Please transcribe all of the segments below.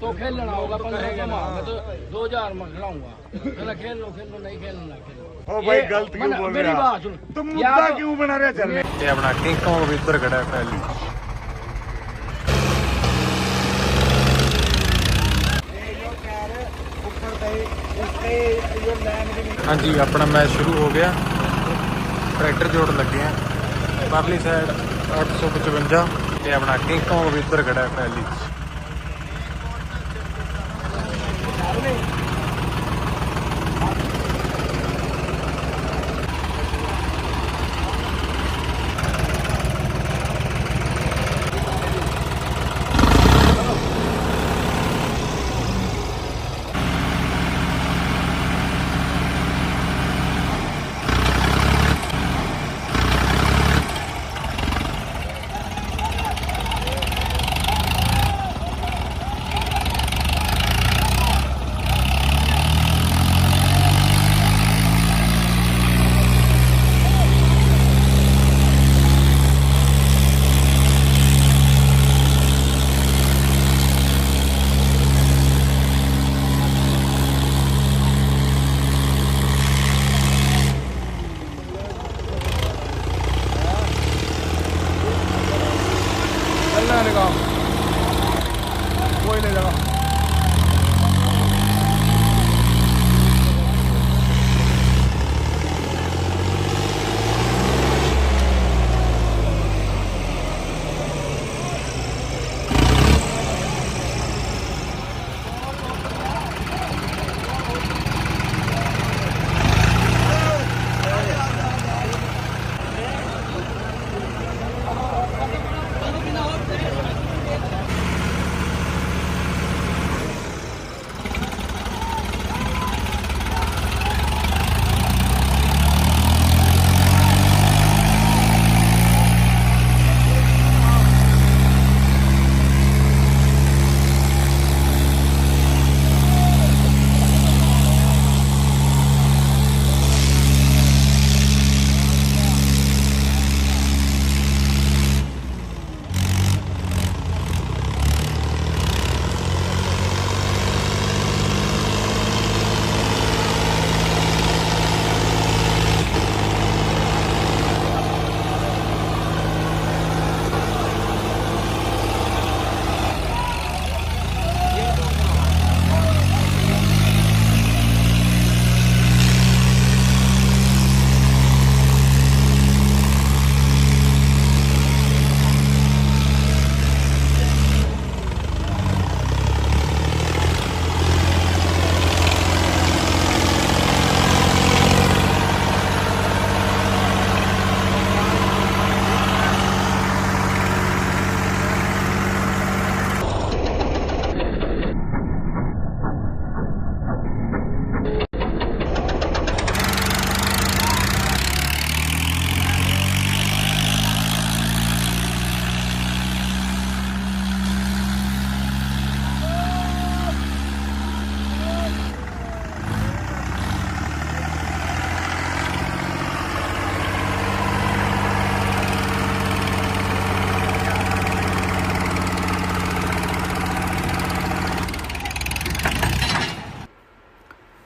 तो खेलना होगा 15 का मैं तो 2000 में खिलाऊंगा। खेल लो नहीं खेलना खेलो। ओ भाई गलत क्यों बोल रहे हो? तुम मुद्दा क्यों बना रहे चल रहे? ये अपना किंग कॉन्ग भीतर खड़ा है पहले। हाँ जी, अपना मैच शुरू हो गया। ट्रैक्टर जोड़ लगे हैं परली साइड 855 ते अपना किंग कॉन्ग भीतर खड़ा है पहली। कोई नहीं लगा।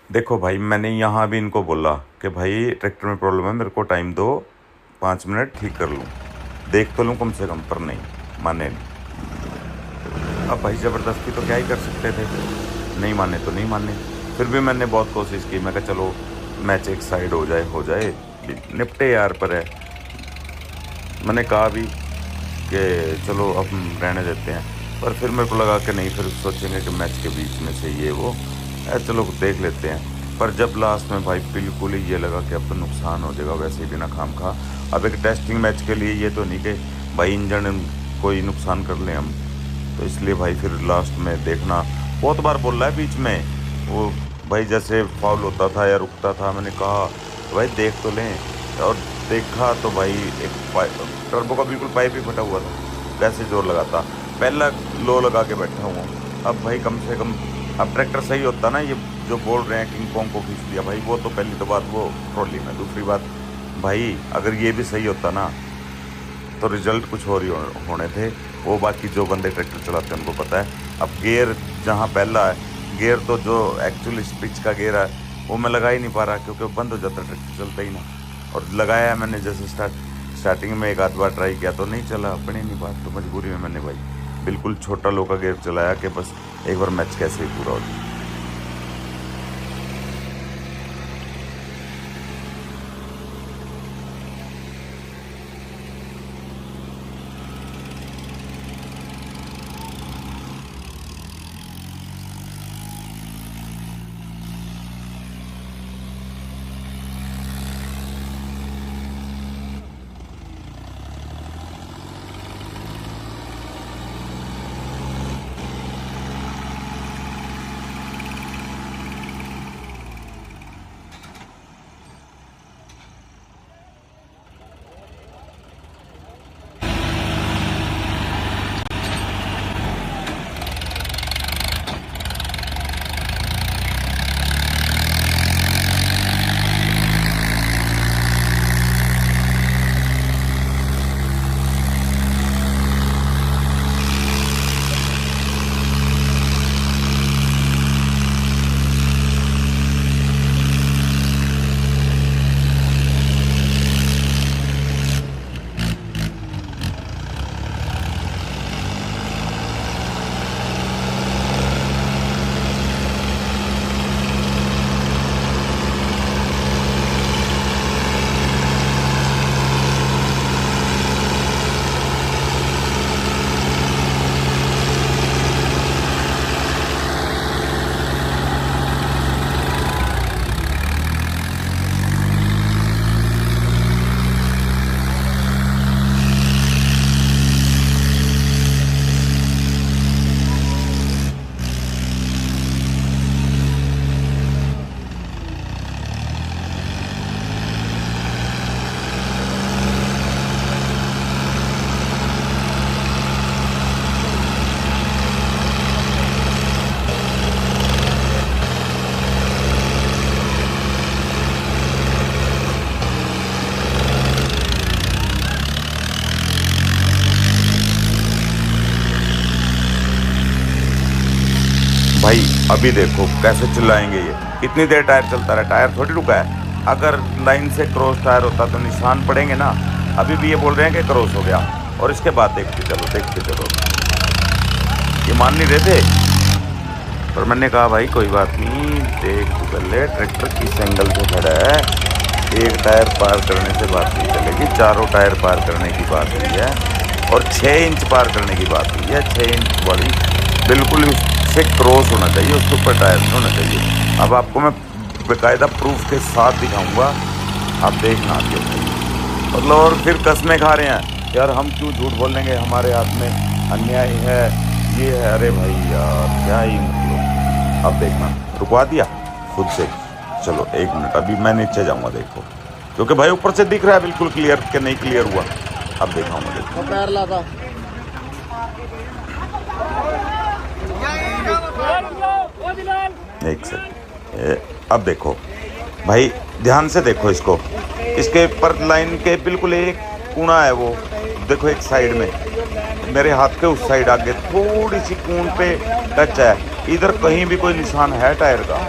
देखो भाई, मैंने यहाँ भी इनको बोला कि भाई ट्रैक्टर में प्रॉब्लम है, मेरे को टाइम दो 5 मिनट ठीक कर लूँ, देख तो लूँ कम से कम, पर नहीं माने नहीं। अब भाई ज़बरदस्ती तो क्या ही कर सकते थे, नहीं माने तो नहीं माने। फिर भी मैंने बहुत कोशिश की, मैं कहा चलो मैच एक साइड हो जाए निपटे यार। पर है मैंने कहा भी कि चलो अब रहने देते हैं, पर फिर मेरे को लगा कि नहीं, फिर सोचेंगे कि मैच के बीच में से ये वो चलो देख लेते हैं। पर जब लास्ट में भाई बिल्कुल ही ये लगा कि अब तो नुकसान हो जाएगा वैसे भी ना खाम खा। अब एक टेस्टिंग मैच के लिए ये तो नहीं कि भाई इंजन कोई नुकसान कर लें हम, तो इसलिए भाई फिर लास्ट में देखना बहुत बार बोल रहा है बीच में वो भाई, जैसे फाउल होता था या रुकता था, मैंने कहा भाई देख तो लें, और देखा तो भाई एक टर्बो का बिल्कुल पाइप ही फटा हुआ था, वैसे जोर लगाता पहला लो लगा के बैठा हूँ। अब भाई कम से कम अब ट्रैक्टर सही होता ना, ये जो बोल रहे हैं किंग कॉन्ग को खींच दिया भाई, वो तो पहली तो बात वो ट्रॉली में। दूसरी बात भाई अगर ये भी सही होता ना तो रिजल्ट कुछ और ही होने थे। वो बाकी जो बंदे ट्रैक्टर चलाते हैं उनको पता है। अब गियर जहाँ पहला है, गियर तो जो एक्चुअली पिच का गियर है वो मैं लगा ही नहीं पा रहा, क्योंकि वो बंद हो जाता, ट्रैक्टर चलता ही ना। और लगाया है मैंने, जैसे स्टार्टिंग में एक आध बार ट्राई किया तो नहीं चला, अपनी नहीं बात, तो मजबूरी में मैंने भाई बिल्कुल छोटा लो का गियर चलाया कि बस एक बार मैच कैसे ही पूरा हो जाए। भाई अभी देखो कैसे चिल्लाएंगे ये, कितनी देर टायर चलता रहा, टायर थोड़ी रुका है। अगर लाइन से क्रॉस टायर होता तो निशान पड़ेंगे ना। अभी भी ये बोल रहे हैं कि क्रॉस हो गया, और इसके बाद देखते चलो। ये मान नहीं रहे थे, पर मैंने कहा भाई कोई बात नहीं, देख तो पहले ट्रैक्टर किस एंगल से खड़ा है। एक टायर पार करने से बात नहीं चलेगी, चारों टायर पार करने की बात हुई है, और 6 इंच पार करने की बात हुई है। 6 इंच वाली बिल्कुल से क्रॉस होना चाहिए, उसके ऊपर टायर होना चाहिए। अब आपको मैं बेकायदा प्रूफ के साथ दिखाऊंगा, आप देखना आगे। मतलब और फिर कसमें खा रहे हैं यार, हम क्यों झूठ बोलेंगे, हमारे हाथ में अन्याय है, ये है। अरे भाई यार क्या ही मतलब। अब देखना, रुकवा दिया खुद से। चलो 1 मिनट, अभी मैं नीचे जाऊंगा देखो, क्योंकि भाई ऊपर से दिख रहा है बिल्कुल क्लियर कि नहीं क्लियर हुआ। अब दिखाऊंगा, देखो पैर लाता एक सेकंड। अब देखो भाई, ध्यान से देखो इसको, इसके पर लाइन के बिल्कुल एक कूणा है, वो देखो एक साइड में, मेरे हाथ के उस साइड आगे थोड़ी सी कूण पे टच है। इधर कहीं भी कोई निशान है टायर का?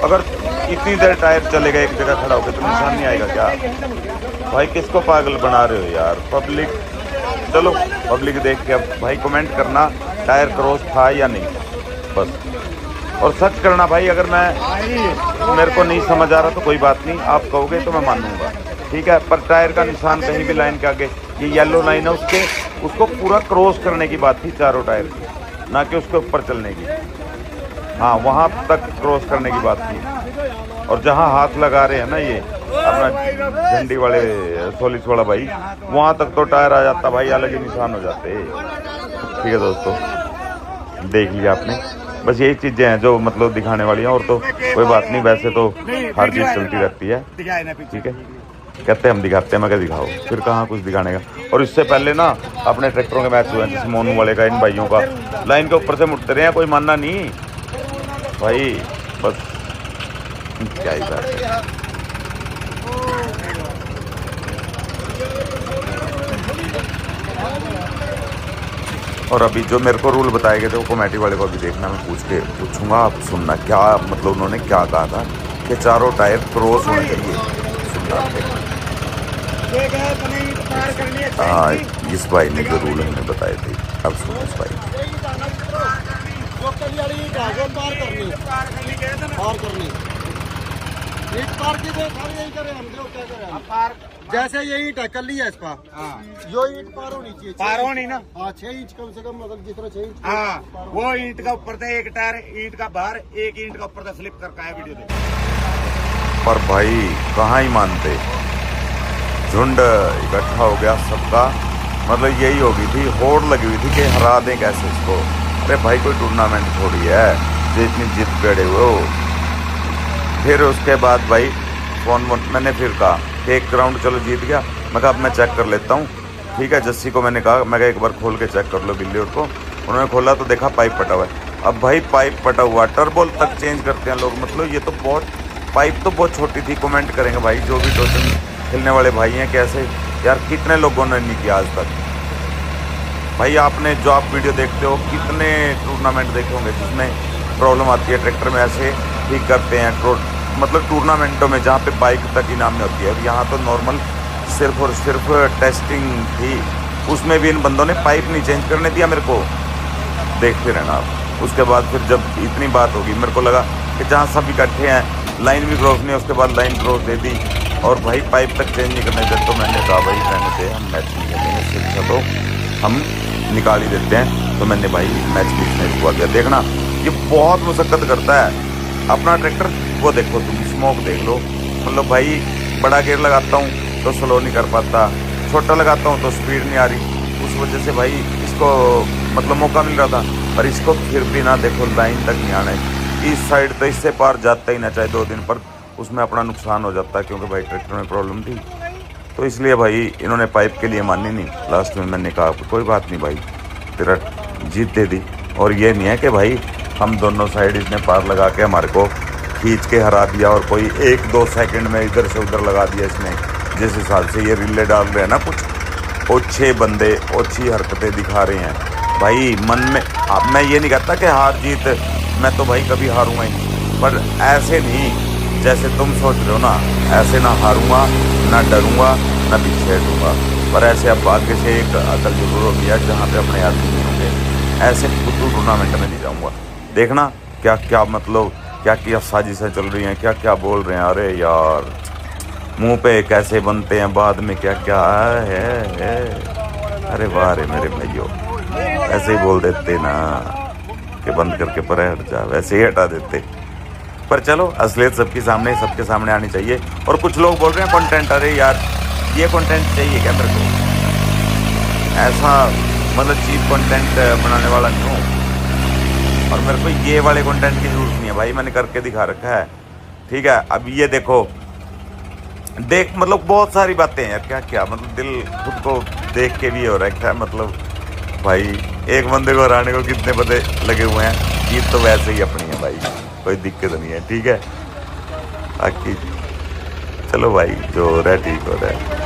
अगर इतनी देर टायर चलेगा एक जगह खड़ा होकर तो निशान नहीं आएगा क्या? भाई किसको पागल बना रहे हो यार पब्लिक। चलो पब्लिक देख के अब भाई कमेंट करना, टायर क्रॉस था या नहीं था बस। और सच करना भाई, अगर मेरे को नहीं समझ आ रहा तो कोई बात नहीं, आप कहोगे तो मैं मानूंगा, ठीक है। पर टायर का निशान कहीं भी लाइन के आगे, ये येलो लाइन है उसको पूरा क्रॉस करने की बात थी चारों टायर की, ना कि उसके ऊपर चलने की। हाँ वहाँ तक क्रॉस करने की बात थी। और जहाँ हाथ लगा रहे हैं ना ये अपना झंडी वाले सोलिस वाला भाई, वहाँ तक तो टायर आ जाता भाई, अलग ही निशान हो जाते। ठीक है दोस्तों, देख लिया आपने, बस यही चीज़ें हैं जो मतलब दिखाने वाली हैं, और तो कोई बात नहीं। वैसे तो हर चीज़ चलती रहती है, ठीक है। कहते हैं हम दिखाते हैं, मैं क्या दिखाओ, फिर कहाँ कुछ दिखाने का। और इससे पहले ना अपने ट्रैक्टरों के मैच हुए हैं, जैसे मोनू वाले का, इन भाइयों का, लाइन के ऊपर से मुड़ते रहे हैं, कोई मानना नहीं भाई, बस क्या ही बात है। और अभी जो मेरे को रूल बताए गए थे वो कमेटी वाले को अभी देखना, मैं पूछूंगा, आप सुनना क्या मतलब उन्होंने क्या कहा था कि चारों टायर क्रॉस होने चाहिए। सुनना हाँ, इस भाई ने जो रूल हमें बताए थे, अब सुनो इस भाई जैसे ये ईंट है कल है इसका, जो ईंट पार होनी चाहिए, पार होनी ना। हाँ 6 इंच कम से कम, मतलब जितना 6 इंच। हाँ, वो ईंट का ऊपर से एक टायर ईंट का बाहर, एक ईंट का ऊपर से स्लिप करके आया वीडियो देख। पर भाई कहाँ ही मानते, झुंड इकट्ठा हो गया सबका, मतलब यही हो गई थी, होड़ लगी हुई थी कि हरा दें कैसे इसको। अरे भाई कोई टूर्नामेंट थोड़ी है जो इतनी जिद गड़े हुए हो। फिर उसके बाद भाई फोन मैंने फिर कहा कि एक राउंड चलो जीत गया, मैं कहा अब मैं चेक कर लेता हूँ, ठीक है। जस्सी को मैंने कहा, मैं कहा एक बार खोल के चेक कर लो बिल्ली को। उन्होंने खोला तो देखा पाइप पटा हुआ है। अब भाई पाइप पटा हुआ, टर्बो तक चेंज करते हैं लोग, मतलब ये तो बहुत, पाइप तो बहुत छोटी थी। कमेंट करेंगे भाई जो भी टोचन खेलने वाले भाई हैं, कैसे यार कितने लोगों ने नहीं किया आज तक। भाई आपने जो आप वीडियो देखते हो, कितने टूर्नामेंट देखे होंगे जिसमें प्रॉब्लम आती है ट्रैक्टर में, ऐसे ठीक करते हैं मतलब टूर्नामेंटों में जहाँ पे बाइक तक इनाम में होती है। यहाँ तो नॉर्मल सिर्फ और सिर्फ टेस्टिंग थी, उसमें भी इन बंदों ने पाइप नहीं चेंज करने दिया मेरे को। देखते रहना आप। उसके बाद फिर जब इतनी बात होगी, मेरे को लगा कि जहाँ सब इकट्ठे हैं, लाइन भी क्रॉस नहीं, उसके बाद लाइन क्रॉस दे दी और भाई पाइप तक चेंज नहीं करने देते। तो मैंने कहा भाई रहने दे, हम मैच नहीं खेलेंगे, सिर्फ तो हम निकाल ही देते हैं। तो मैंने भाई मैच बीच में रुकवा दिया। देखना ये बहुत मुशक्कत करता है अपना ट्रैक्टर, वो देखो तुम, स्मोक देख लो। मतलब भाई बड़ा गियर लगाता हूँ तो स्लो नहीं कर पाता, छोटा लगाता हूँ तो स्पीड नहीं आ रही। उस वजह से भाई इसको मतलब मौका मिल रहा था, पर इसको फिर भी ना देखो लाइन तक नहीं आना है। इस साइड तो इससे पार जाता ही ना, चाहे 2 दिन पर उसमें अपना नुकसान हो जाता है, क्योंकि भाई ट्रैक्टर में प्रॉब्लम थी। तो इसलिए भाई इन्होंने पाइप के लिए मानी नहीं। लास्ट में मैंने कहा कोई बात नहीं भाई, तेरा जीत दे दी। और ये नहीं है कि भाई हम दोनों साइड इसने पार लगा के हमारे को खींच के हरा दिया और कोई 1-2 सेकंड में इधर से उधर लगा दिया इसने। जिस हिसाब से ये रिले डाल रहे हैं ना, कुछ ओछे बंदे ओछी हरकतें दिखा रहे हैं भाई। मन में मैं ये नहीं कहता कि हार जीत, मैं तो भाई कभी हारूंगा ही नहीं, पर ऐसे नहीं जैसे तुम सोच रहे हो ना, ऐसे ना हारूंगा, ना डरूंगा, ना पीछे हटूंगा। पर ऐसे अब आगे से एक अकल जरूर होगी है, जहाँ पे अपने यार नहीं होंगे, ऐसे फुटू टूर्नामेंट में नहीं जाऊंगा। देखना क्या क्या मतलब क्या क्या साजिशें चल रही हैं, क्या क्या बोल रहे हैं। अरे यार मुंह पे कैसे बनते हैं बाद में क्या क्या है। अरे वाह रे मेरे भाइयों, ऐसे ही बोल देते ना कि बंद करके परे हट जा, वैसे ही हटा देते। पर चलो असलियत सबके सामने आनी चाहिए। और कुछ लोग बोल रहे हैं कंटेंट, अरे यार ये कंटेंट चाहिए क्या मेरे को, ऐसा मतलब चीप कंटेंट बनाने वाला नहीं हूँ, और मेरे को ये वाले कंटेंट की जरूरत नहीं है भाई, मैंने करके दिखा रखा है, ठीक है। अब ये देखो देख, मतलब बहुत सारी बातें हैं यार, क्या क्या मतलब दिल खुद को देख के भी हो रहा है क्या, मतलब भाई एक बंदे को हराने को कितने बंदे लगे हुए हैं। जीत तो वैसे ही अपनी है भाई, कोई दिक्कत नहीं है, ठीक है। बाकी चलो भाई जो हो रहा है ठीक हो रहा है।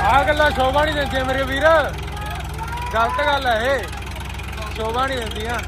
ਆ ਗੱਲਾਂ ਸ਼ੋਭਾ ਨਹੀਂ ਦਿੰਦੀਆਂ ਮੇਰੇ ਵੀਰ, ਗਲਤ ਗੱਲ ਹੈ ਇਹ, ਸ਼ੋਭਾ ਨਹੀਂ ਦਿੰਦੀਆਂ।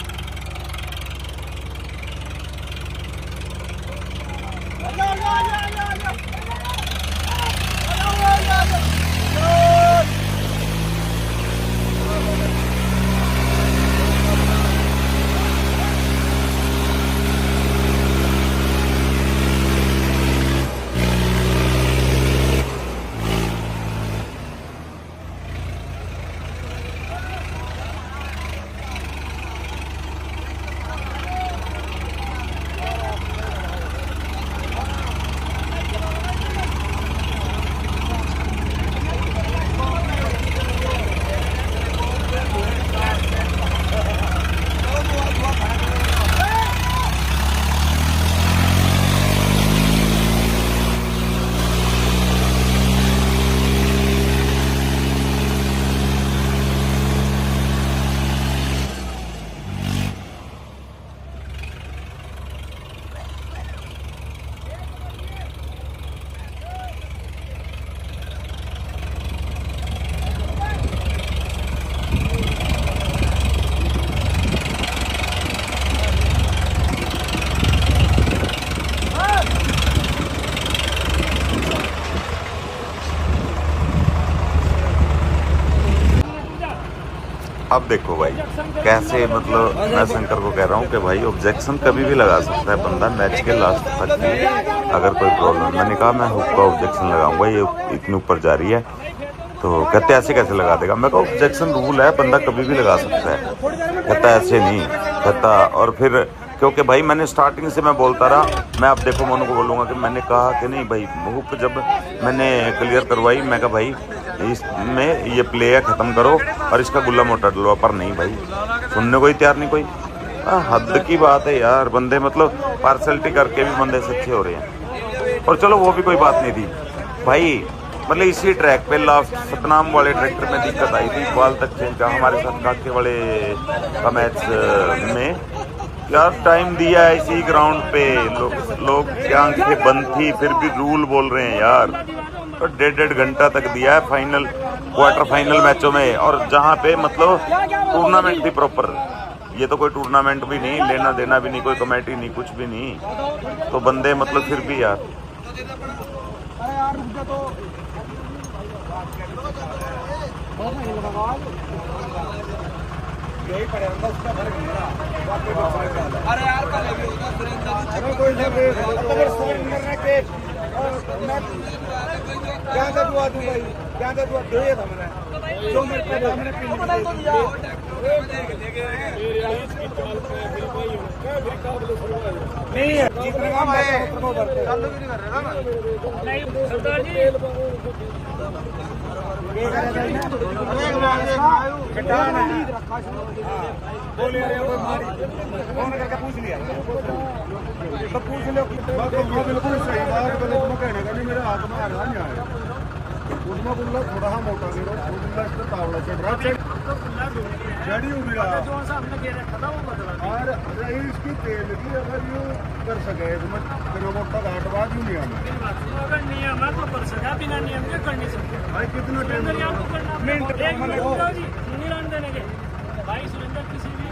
अब देखो भाई कैसे, मतलब मैं शंकर को कह रहा हूँ कि भाई ऑब्जेक्शन कभी भी लगा सकता है बंदा मैच के लास्ट तक भी, अगर कोई प्रॉब्लम। मैंने कहा मैं हुक का ऑब्जेक्शन लगाऊंगा, ये इतने ऊपर जा रही है। तो कहते ऐसे कैसे लगा देगा? मैं कहा ऑब्जेक्शन रूल है, बंदा कभी भी लगा सकता है। कहता ऐसे नहीं, कहता। और फिर क्योंकि भाई मैंने स्टार्टिंग से मैं बोलता रहा, मैं अब देखो मोनू को बोलूँगा कि मैंने कहा कि नहीं भाई, हुक जब मैंने क्लियर करवाई, मैं कहा भाई इसमें ये प्ले है, ख़त्म करो और इसका गुल्ला मोटा डलवा। पर नहीं भाई, सुनने को ही तैयार नहीं कोई। हद की बात है यार, बंदे मतलब पार्सलिटी करके भी बंदे सच्चे हो रहे हैं। और चलो वो भी कोई बात नहीं थी भाई, मतलब इसी ट्रैक पे लास्ट सतनाम वाले ट्रैक्टर में दिक्कत आई थी, बाल तक चेंज का। हमारे साथ काके वाले का मैच में यार टाइम दिया है इसी ग्राउंड पे, लोग की आंखें बंद थी फिर भी रूल बोल रहे हैं यार। और 1.5 घंटा तक दिया है फाइनल, क्वार्टर फाइनल मैचों में, और जहाँ पे मतलब टूर्नामेंट थी प्रॉपर। ये तो कोई टूर्नामेंट भी नहीं, लेना देना भी नहीं, कोई कमेटी नहीं, कुछ भी नहीं। तो बंदे मतलब फिर भी यार यही पड़ेगा, उसका फर्क नहीं रहा। अरे यार कल क्या था दुआ दूं भाई, क्या था दुआ दे था मैंने, जो मेरे पे हमने नहीं है जीतने का मैं चालू भी नहीं कर रहा ना नहीं सरदार जी। बोले अरे कोई मारी फोन करके पूछ लिया तो पूछ लो। बिल्कुल सही बात, कहने का नहीं मेरे हाथ में आ रहा नहीं आया उसमें गुल्ला थोड़ा मोटा गुल्ला इसका तावड़ा चढ़ रहा चढ़ी हुई और इसकी तेल की अगर यू कर सके फिर मोटा घाट बाद यूँ नहीं आना। नियम है तो कर सका, बिना नियम के कर नहीं सकते भाई कितना टाइम रन देने के भाई सुरेंद्र किसी भी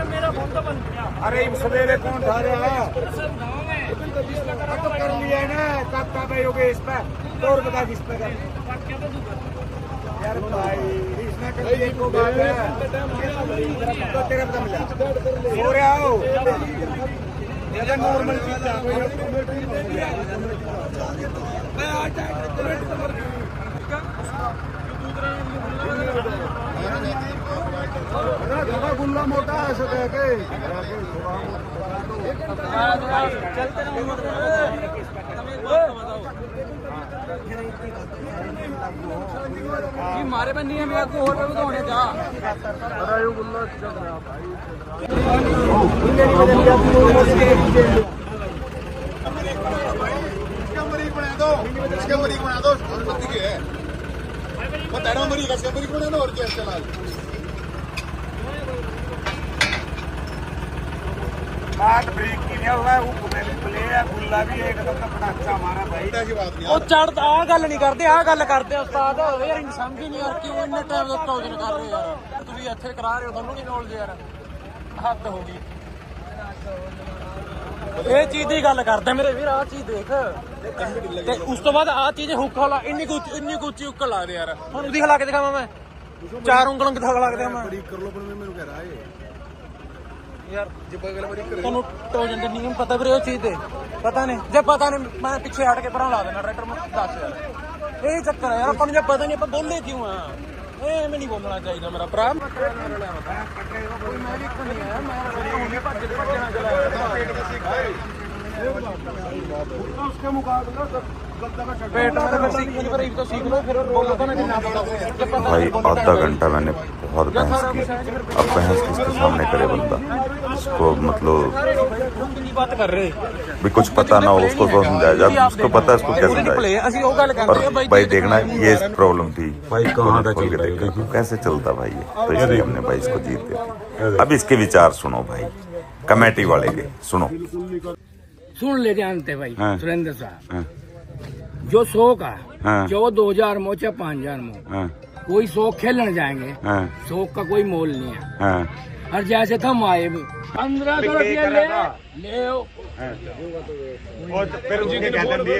मेरा फोन तो बंद किया। अरे सवेरे कौन था रहा गाँव में तो कर लिया है ना, कब कब योगेश पे तो बता किस पे यार भाई इसने कर लिया को बात है तो तेरा पता मिला सो रहे आओ ये नॉर्मल चीज है। गुल्ला मोटा ऐसे कह के मारे में नियम है को होटल में होने जा। अरे ये गुल्ला चल रहा भाई इसके मरीज बना दो तेरह मरीज का मरीज बना दो और क्या चला बात ब्रेक की नहीं हुआ है प्ले है गुल्ला भी एकदम अपना अच्छा हमारा भाई की बात नहीं। ਉਹ ਚੜਦਾ ਆ ਗੱਲ ਨਹੀਂ ਕਰਦੇ, ਆ ਗੱਲ ਕਰਦੇ ਉਸਤਾਦ ਯਾਰ ਇਨ ਸਮਝ ਹੀ ਨਹੀਂ ਯਾਰ ਕਿਉਂ ਇੰਨੇ ਟਾਈਮ ਦਾ ਟੌਜਨ ਕਰ ਰਹੇ ਯਾਰ। ਤੁਸੀਂ ਇੱਥੇ ਕਰਾ ਰਹੇ ਹੋ, ਤੁਹਾਨੂੰ ਨਹੀਂ ਨੌਲੇਜ ਯਾਰ, ਹੱਦ ਹੋ ਗਈ। ਇਹ ਚੀਜ਼ ਦੀ ਗੱਲ ਕਰਦਾ ਮੇਰੇ ਵੀਰ, ਆਹ ਚੀਜ਼ ਦੇਖ ਤੇ ਉਸ ਤੋਂ ਬਾਅਦ ਆਹ ਚੀਜ਼ ਹੁੱਕ ਵਾਲਾ ਇੰਨੀ ਕੁ ਉੱਚੀ ਹੁੱਕ ਲੱਗਦੇ ਯਾਰ। ਹੁਣ ਉਹਦੀ ਹਿਲਾ ਕੇ ਦਿਖਾਵਾਂ ਮੈਂ, 4 ਉਂਗਲਾਂ ਕਿੱਥੇ ਲੱਗਦੇ ਮੈਂ कर लो पर मैं मेरे कह रहा है ਯਾਰ। ਤੁਹਾਨੂੰ ਟੌਜਨ ਦੇ ਨਿਯਮ ਪਤਾ ਵੀਰੇ, ਉਹ ਚੀਜ਼ ਦੇ ਪਤਾ ਨਹੀਂ। ਜੇ ਪਤਾ ਨਹੀਂ ਮੈਂ ਪਿੱਛੇ ਹਟ ਕੇ ਪਰਾਂ ਲਾ ਦੇਣਾ ਟਰੈਕਟਰ ਨੂੰ। ਦੱਸ ਯਾਰ ਇਹ ਚੱਕਰ ਹੈ ਯਾਰ, ਆਪਾਂ ਨੂੰ ਜੇ ਪਤਾ ਨਹੀਂ ਆਪਾਂ ਬੋਲੇ ਕਿਉਂ ਆ? ਐਵੇਂ ਨਹੀਂ ਬੋਲਣਾ ਚਾਹੀਦਾ ਮੇਰਾ ਭਰਾ। ਕੋਈ ਮੈਂ ਵੀ ਨਹੀਂ ਆਇਆ, ਮੈਂ ਹੁਣੇ ਭੱਜਣਾ उसके मुकाबले पेट में सीख पर तो सीख लो, फिर बोलो तो ना भाई आधा घंटा मैंने बहुत बहस की। अब बहस किसके सामने करे बंदा, उसको मतलब बात कर रहे भी कुछ पता ना हो उसको तो समझाया जाए, उसको पता है उसको क्या समझाए। और भाई देखना ये प्रॉब्लम थी भाई, कहाँ खोल के देखा कैसे चलता भाई ये, तो इसलिए हमने भाई इसको जीत दिया। अब इसके विचार सुनो भाई, कमेटी वाले के सुनो। सुन ले जानते भाई हाँ। सुरेंद्र साहब, हाँ, जो 100 का हाँ। जो 2000 मो चाहे 5000 मो, हाँ, कोई 100 खेलने जाएंगे, हाँ, 100 का कोई मोल नहीं है। हाँ, और जैसे तुम आए 1500 रुपया ले और फिर उसके कहते दिए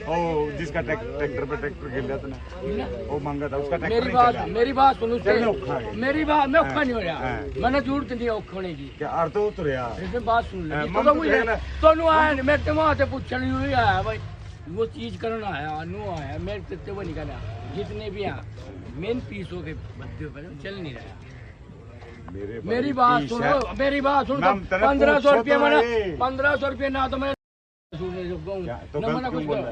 ओ जिसका ट्रैक्टर पे ट्रैक्टर खेल जाता ना वो मांगा था उसका मेरी बात सुनो मेरी बात मैं औखा नहीं हो रहा मैंने जरूरत नहीं औखा होने की क्या अर्थ उतर यार बात सुन ले तो आया मैं तुम्हारे पूछने हुई आया भाई वो चीज करना आया नो आया मैं तेरे वो निकाला जितने भी यहाँ मेन पीसों के बद्दे पर चल नहीं रहा मेरी बात सुनो 1500 रुपया मैंने 1500 रुपया ना तो मैं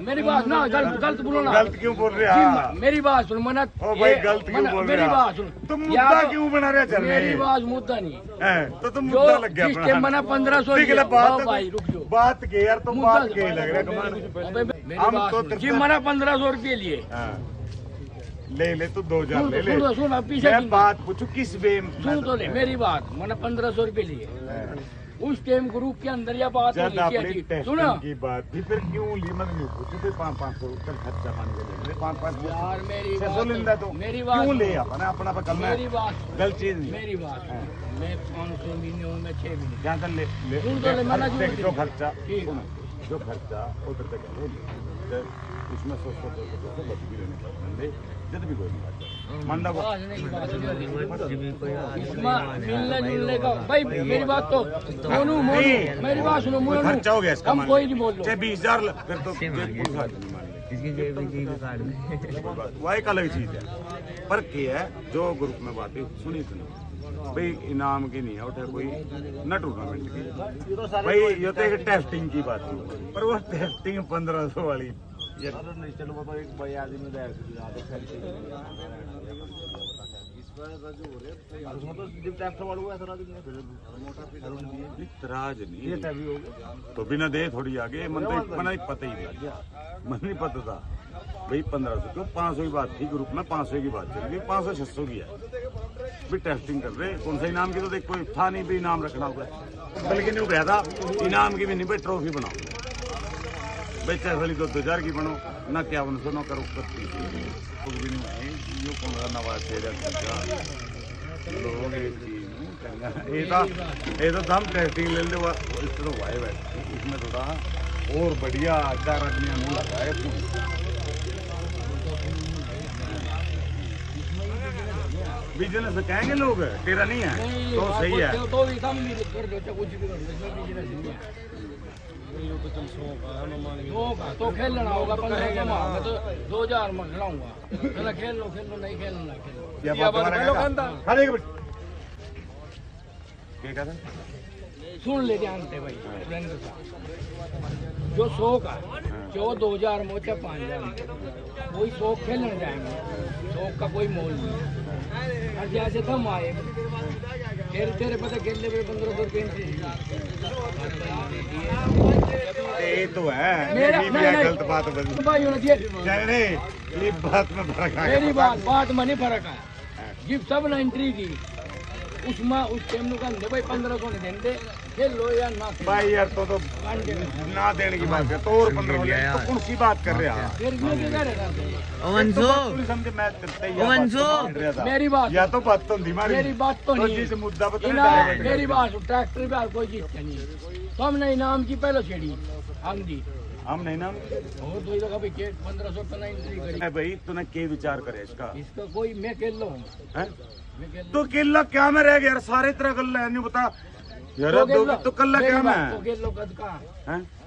मेरी बात ना गलत बोलो ना गलत क्यों बोल रहे हैं मेरी बात सुन मना भाई गलत क्यों बोल रहे मेरी बात सुन तुम मुद्दा क्यों बना रहे चल मेरी बात मुद्दा नहीं तो तुम मुद्दा लग गया मना 1500 भाई रुक जाओ बात के यार तुम बात के लग रहा हम तो जी मना 1500 रुपये लिए ले तू 2000 ले ले सुन पीछे मैं बात पूछू किस वे सुन तो ले मेरी बात मैंने 1500 रुपये लिए उस टाइम ग्रुप के अंदर या बात सुनो की बात थी फिर क्यों ली मैं नहीं पूछू फिर 500 का खर्चा पानी के लिए 500 यार मेरी बात क्यों ले अपना पे करना मेरी बात गलत चीज नहीं मेरी बात मैं 500 महीने हूँ मैं 6 महीने जहाँ तक ले जो खर्चा उधर तक उसमें 100 बच भी लेने पड़ते जब भी कोई नहीं मंडा को मिलने जुलने का भाई मेरी बात तो मोनू मेरी बात सुनो मोनू खर्चा हो गया इसका हम कोई नहीं बोल रहे 20,000 फिर तो वही एक अलग चीज है पर क्या है जो ग्रुप में बातें सुनी भाई इनाम की नहीं है उठे कोई न टूर्नामेंट की भाई ये तो एक टेस्टिंग की बात थी पर वो टेस्टिंग 1500 वाली चलो बाबा एक भाई आदमी तराज नहीं तो बिना दे थोड़ी आगे मन पता ही लग गया मन नहीं पता था भाई 1500 क्यों 500 की बात थी ग्रुप में 500 की बात चल गई 500 600 की है भी टेस्टिंग कर रहे कौन सा इनाम की तो देख कोई था नहीं भी इनाम रखना होगा बल्कि नहीं गया था इनाम की भी नहीं भाई ट्रॉफी बनाओ भाई चाहे वाली 2000 की बनो ना क्या बनो सुनो करो कुछ भी नहीं यो कौन नवाज ये तो हम टेस्टिंग ले ले इस तरह वाई बैठ इसमें थोड़ा और बढ़िया 4 आदमी मुँह लगा है बिजनेस कहेंगे लोग तेरा नहीं है तो सही है तो भी काम भी कर दो कुछ भी कर दो बिजनेस नहीं है तो खेलना होगा 1500 मैं तो 2000 में खिलाऊंगा खेल लो नहीं खेलना हर एक सुन ले ध्यान से भाई फ्रेंड साहब जो 100 का जो 2000 में 5000 वही 100 खेलने जाएंगे 100 का कोई मोल नहीं और जैसे तुम आए तेरे पता खेलने में 1500 रुपये ये तो है गलत बात मेरी बात में नहीं फर्क है जब सब ने एंट्री की उसमें उस टाइम भाई 1500 नहीं देंगे खेल लो या ना भाई यार तो ना देने की बात है तो और 1500 तो कौन सी बात कर रहे हैं मेरी बात या तो बात तो मेरी बात तो नहीं मुद्दा मेरी बात ट्रैक्टर पे कोई जीत नहीं तो हमने इनाम की पहले छेड़ी हम दी हम नहीं नाम और दो जगह पे 1500 तो नहीं भाई तूने क्या विचार करे इसका कोई मैं खेल लो तो किला क्या में रह गया यार सारे तरह कल नहीं बता यार तो कल क्या में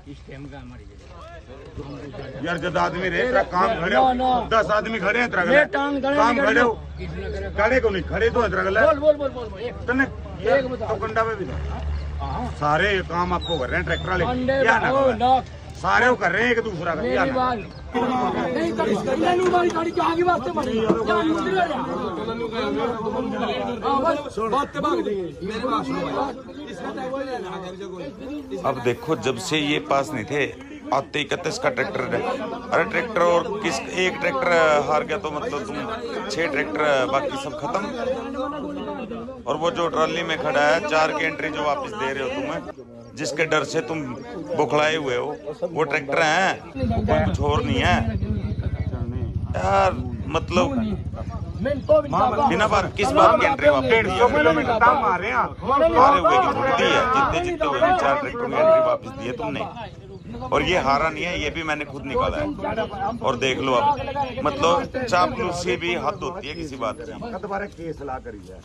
इस टाइम का हमारी यार जब आदमी रहे तेरा काम खड़े हो 10 आदमी खड़े हैं तेरा काम खड़े हो खड़े को नहीं खड़े तो बोल तने तो कंडा में भी सारे काम आपको कर रहे हैं ट्रैक्टर वाले क्या ना सारे कर रहे हैं एक दूसरा का क्या अब देखो जब से ये पास नहीं थे आते 31 का ट्रैक्टर है। अरे ट्रैक्टर और किस एक ट्रैक्टर हार गया तो मतलब तुम 6 ट्रैक्टर बाकी सब खत्म। और वो जो ट्रॉली में खड़ा है 4 की एंट्री जो वापस दे रहे हो तुम्हें जिसके डर से तुम बुखलाए हुए हो वो ट्रैक्टर है, कोई कुछ और नहीं है यार। मतलब मैं तो भी बिना बात किस बात की एंट्री वापस 150 किलोमीटर दाम मारे हैं हारे हुए की बुद्धि है, जितने जितने हुए 4 ट्रैक्टर में एंट्री वापस दी है तुमने। और ये हारा नहीं है, ये भी मैंने खुद निकाला है। और देख लो अब, मतलब चापलूसी भी हद होती है किसी बात की। दोबारा केस ला करी है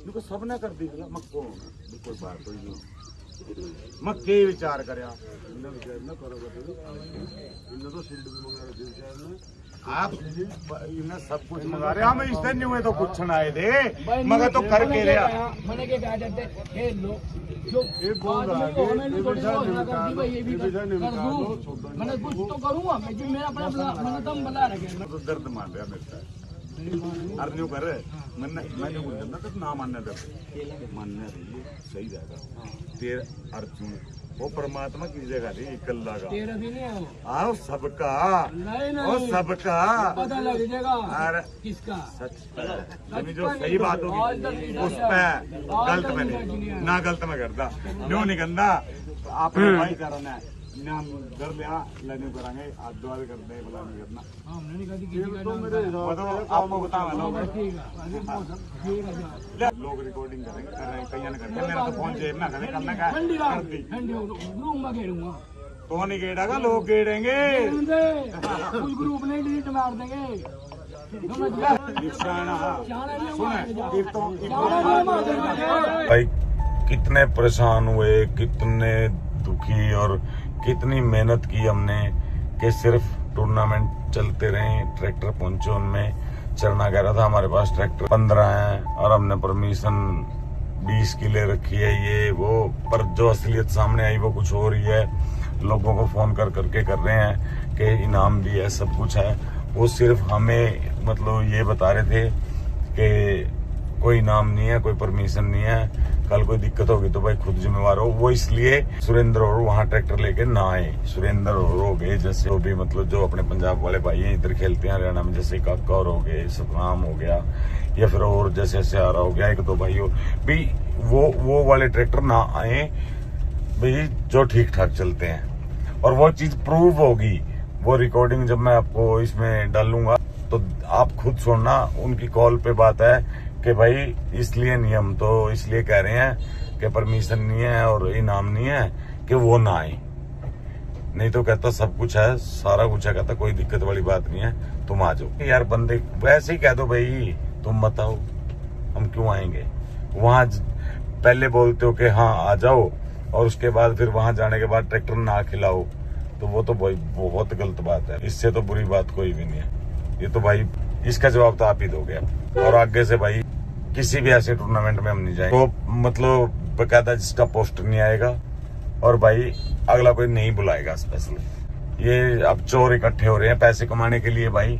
इनको सब ने कर दी मक्को कोई बात कोई नहीं मक्के विचार करया आप इन्हें सब कुछ मंगा रहे हम इस दिन नहीं हुए तो कुछ ना आए थे मगर तो करके रहा मैंने क्या कहा जाते हे लोग जो बोल रहा है मैंने कुछ तो करूंगा मैं, जो मेरा अपना मैंने दम बना रखे तो दर्द मान रहा मेरे अर्ज न्यू कर मैंने बोल देना तो ना मानने दर्द मानने रही सही जाएगा तेरे अर्जुन वो परमात्मा की जगह नहीं इकल्ला का तेरा भी नहीं है आओ सबका नहीं वो सबका पता लग जाएगा अरे किसका सच जो सही बात होगी उस पे गलत में नहीं ना गलत में करता न्यू नहीं करना आपने भाईचारा ने नाम घर लिया लेने करांगे आज दुआ भी करते हैं भला नहीं करना हमने नहीं कहा किसी का नाम आपको बताओ लोग ठीक है लोग रिकॉर्डिंग कर रहे हैं कहीं ना करते मेरा तो फोन जेब ना करे करना क्या ठंडी कर दी ग्रुप में घेरूंगा कौन ही गेड़ेगा लोग गेड़ेंगे कुछ ग्रुप नहीं डिलीट मार देंगे भाई कितने परेशान हुए, कितने दुखी और कितनी मेहनत की हमने कि सिर्फ टूर्नामेंट चलते रहे। ट्रैक्टर पहुंचे, उनमें चरना कह रहा था हमारे पास ट्रैक्टर 15 हैं और हमने परमिशन 20 की ले रखी है ये वो, पर जो असलियत सामने आई वो कुछ और ही है। लोगों को फोन कर करके कर रहे हैं कि इनाम भी है, सब कुछ है। वो सिर्फ हमें मतलब ये बता रहे थे कि कोई इनाम नहीं है, कोई परमिशन नहीं है, कल कोई दिक्कत होगी तो भाई खुद जिम्मेवार हो। वो इसलिए सुरेंद्र और वहाँ ट्रैक्टर लेके ना आए। सुरेंद्र और हो गए जैसे वो भी मतलब जो अपने पंजाब वाले भाई हैं इधर खेलते हैं हरियाणा में, जैसे काका और हो गए, सतनाम हो गया, या फिर और जैसे सहारा हो गया, एक दो भाई हो भी, वो वाले ट्रैक्टर ना आए भाई जो ठीक ठाक चलते हैं। और वो चीज प्रूव होगी, वो रिकॉर्डिंग जब मैं आपको इसमें डालूंगा तो आप खुद सुनना। उनकी कॉल पे बात है कि भाई इसलिए नियम तो इसलिए कह रहे हैं कि परमिशन नहीं है और इनाम नहीं है कि वो ना आए, नहीं तो कहता सब कुछ है, सारा कुछ है, कहता कोई दिक्कत वाली बात नहीं है, तुम आ जाओ। यार बंदे वैसे ही कह दो भाई तुम बताओ हम क्यों आएंगे। वहां पहले बोलते हो कि हाँ आ जाओ और उसके बाद फिर वहां जाने के बाद ट्रैक्टर ना खिलाओ, तो वो तो भाई बहुत गलत बात है। इससे तो बुरी बात कोई भी नहीं है। ये तो भाई इसका जवाब तो आप ही दोगे। और आगे से भाई किसी भी ऐसे टूर्नामेंट में हम नहीं जाएंगे तो मतलब बकायदा जिसका पोस्टर नहीं आएगा और भाई अगला कोई नहीं बुलाएगा स्पेशल। ये अब चोर इकट्ठे हो रहे हैं पैसे कमाने के लिए, भाई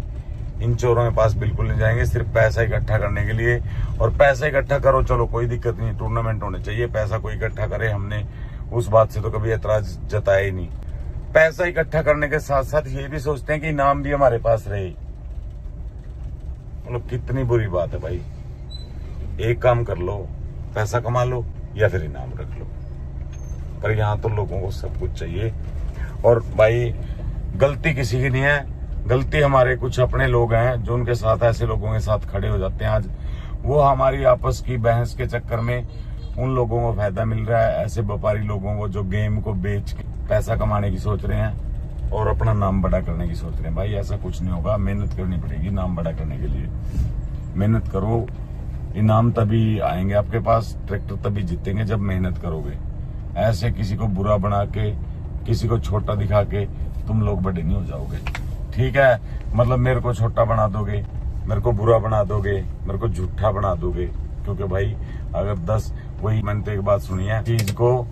इन चोरों के पास बिल्कुल नहीं जाएंगे, सिर्फ पैसा इकट्ठा करने के लिए। और पैसा इकट्ठा करो चलो कोई दिक्कत नहीं, टूर्नामेंट होने चाहिए, पैसा कोई इकट्ठा करे, हमने उस बात से तो कभी एतराज जताया ही नहीं। पैसा इकट्ठा करने के साथ साथ ये भी सोचते हैं कि इनाम भी हमारे पास रहे। मतलब कितनी बुरी बात है भाई। एक काम कर लो, पैसा कमा लो या फिर इनाम रख लो, पर यहाँ तो लोगों को सब कुछ चाहिए। और भाई गलती किसी की नहीं है, गलती हमारे कुछ अपने लोग हैं जो उनके साथ ऐसे लोगों के साथ खड़े हो जाते हैं। आज वो हमारी आपस की बहस के चक्कर में उन लोगों को फायदा मिल रहा है, ऐसे व्यापारी लोगों को जो गेम को बेच के पैसा कमाने की सोच रहे हैं और अपना नाम बड़ा करने की सोच रहे हैं। भाई ऐसा कुछ नहीं होगा, मेहनत करनी पड़ेगी नाम बड़ा करने के लिए। मेहनत करो, इनाम तभी आएंगे आपके पास, ट्रैक्टर तभी जीतेंगे जब मेहनत करोगे। ऐसे किसी को बुरा बना के, किसी को छोटा दिखा के तुम लोग बड़े नहीं हो जाओगे। ठीक है, मतलब मेरे को छोटा बना दोगे, मेरे को बुरा बना दोगे, मेरे को झूठा बना दोगे, क्योंकि भाई अगर 10 वही मैंने तो एक बात सुनी है, चीज को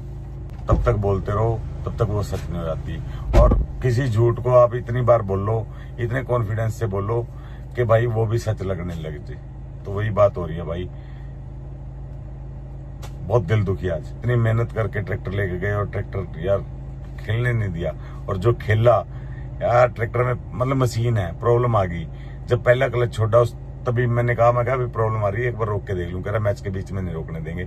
तब तक बोलते रहो तब तक वो सच नहीं हो जाती। और किसी झूठ को आप इतनी बार बोलो, इतने कॉन्फिडेंस से बोलो कि भाई वो भी सच लगने लग जाए। तो वही बात हो रही है भाई। बहुत दिल दुखी आज, इतनी मेहनत करके ट्रैक्टर लेके गए और ट्रैक्टर यार खेलने नहीं दिया। और जो खेला यार ट्रैक्टर में मतलब मशीन है, प्रॉब्लम आ गई। जब पहला क्लच छोड़ा उस तभी मैंने कहा मैं अभी प्रॉब्लम आ रही है, एक बार रोक के देख लूं। कह रहा मैच के बीच में नहीं रोकने देंगे।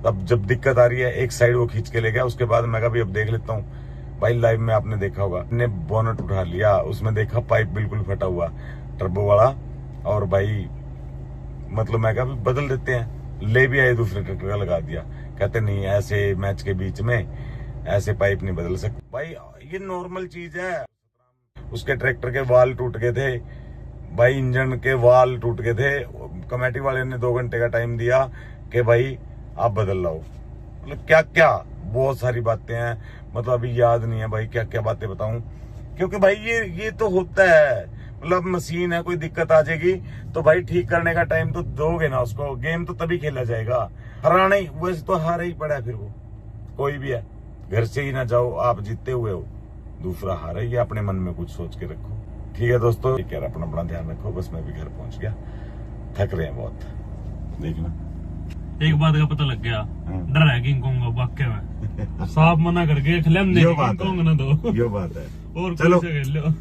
तब जब दिक्कत आ रही है एक साइड वो खींच के ले गया, उसके बाद मैं अब देख लेता हूँ। भाई लाइव में आपने देखा होगा, मैंने बोनट उठा लिया, उसमें देखा पाइप बिल्कुल फटा हुआ टर्बो वाला, और भाई मतलब मैं कहा बदल देते हैं, ले भी आए दूसरे ट्रैक्टर का लगा दिया। कहते नहीं ऐसे मैच के बीच में ऐसे पाइप नहीं बदल सकते। भाई ये नॉर्मल चीज है। उसके ट्रैक्टर के वाल टूट गए थे भाई, इंजन के वाल टूट गए थे। कमेटी वाले ने 2 घंटे का टाइम दिया कि भाई आप बदल लाओ। मतलब क्या क्या बहुत सारी बातें हैं, मतलब अभी याद नहीं है भाई क्या क्या बातें बताऊं, क्योंकि भाई ये तो होता है। मतलब मशीन है, कोई दिक्कत आ जाएगी तो भाई ठीक करने का टाइम तो दोगे ना उसको। गेम तो तभी खेला जाएगा। हराना ही, वैसे तो हारा ही पड़ा है फिर वो कोई भी है। घर से ही ना जाओ आप जीते हुए हो, दूसरा हारा ही है। अपने मन में कुछ सोच के रखो। ठीक है दोस्तों, ठीक है, अपना ध्यान रखो। बस मैं भी घर पहुंच गया, थक रहे हैं बहुत। देखना एक बात का पता लग गया, डर है किंग कोंग वाकई में। साफ मना करके खिलम ये नहीं बात किंग कोंग ना दो। ये बात है। और चलो। कोई से खेल लो।